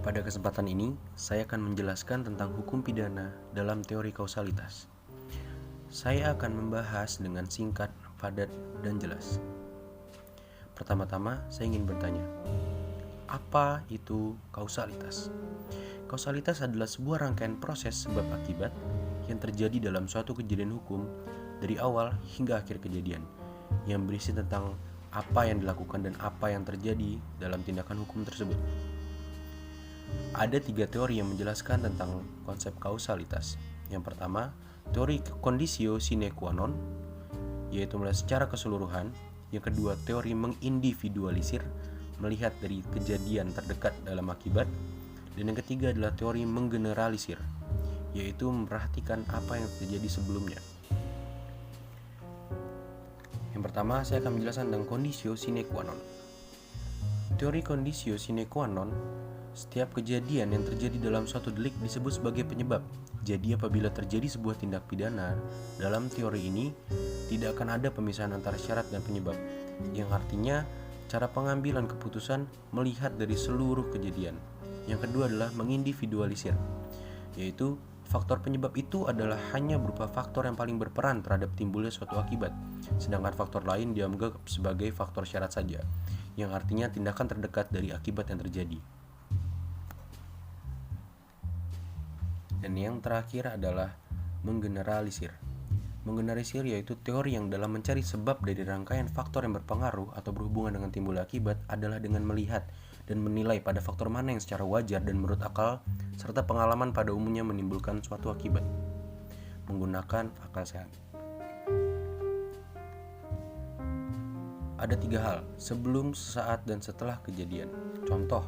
Pada kesempatan ini, saya akan menjelaskan tentang hukum pidana dalam teori kausalitas. Saya akan membahas dengan singkat, padat, dan jelas. Pertama-tama, saya ingin bertanya, apa itu kausalitas? Kausalitas adalah sebuah rangkaian proses sebab akibat yang terjadi dalam suatu kejadian hukum dari awal hingga akhir kejadian, yang berisi tentang apa yang dilakukan dan apa yang terjadi dalam tindakan hukum tersebut. Ada 3 teori yang menjelaskan tentang konsep kausalitas. Yang pertama, teori conditio sine qua non, yaitu melihat secara keseluruhan. Yang kedua, teori mengindividualisir, melihat dari kejadian terdekat dalam akibat. Dan yang ketiga adalah teori menggeneralisir, yaitu memperhatikan apa yang terjadi sebelumnya. Yang pertama, saya akan menjelaskan tentang conditio sine qua non. Teori conditio sine qua non, setiap kejadian yang terjadi dalam suatu delik disebut sebagai penyebab. Jadi apabila terjadi sebuah tindak pidana, dalam teori ini tidak akan ada pemisahan antara syarat dan penyebab, yang artinya cara pengambilan keputusan melihat dari seluruh kejadian. Yang kedua adalah mengindividualisir, yaitu faktor penyebab itu adalah hanya berupa faktor yang paling berperan terhadap timbulnya suatu akibat, sedangkan faktor lain dianggap sebagai faktor syarat saja, yang artinya tindakan terdekat dari akibat yang terjadi. Dan yang terakhir adalah menggeneralisir. Menggeneralisir yaitu teori yang dalam mencari sebab dari rangkaian faktor yang berpengaruh atau berhubungan dengan timbulnya akibat adalah dengan melihat dan menilai pada faktor mana yang secara wajar dan menurut akal serta pengalaman pada umumnya menimbulkan suatu akibat menggunakan akal sehat. Ada 3 hal sebelum, sesaat, dan setelah kejadian. Contoh,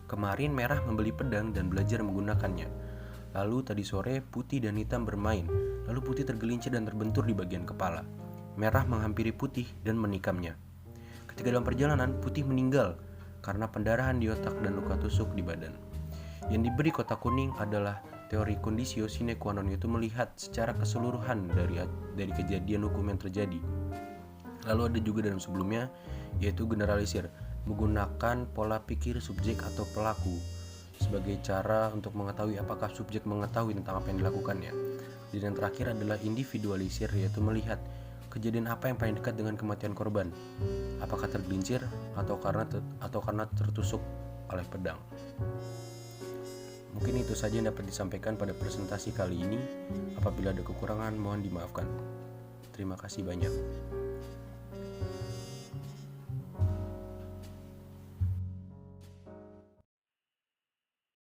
kemarin Merah membeli pedang dan belajar menggunakannya. Lalu tadi sore Putih dan Hitam bermain. Lalu Putih tergelincir dan terbentur di bagian kepala. Merah menghampiri Putih dan menikamnya. Ketika dalam perjalanan, Putih meninggal karena pendarahan di otak dan luka tusuk di badan. Yang diberi kotak kuning adalah teori conditio sine qua non, yaitu melihat secara keseluruhan dari kejadian hukum yang terjadi. Lalu ada juga dalam sebelumnya, yaitu generalisir, menggunakan pola pikir subjek atau pelaku sebagai cara untuk mengetahui apakah subjek mengetahui tentang apa yang dilakukannya. Dan yang terakhir adalah individualisir, yaitu melihat kejadian apa yang paling dekat dengan kematian korban, apakah tergelincir atau karena tertusuk oleh pedang. Mungkin itu saja yang dapat disampaikan pada presentasi kali ini. Apabila ada kekurangan, mohon dimaafkan. Terima kasih banyak.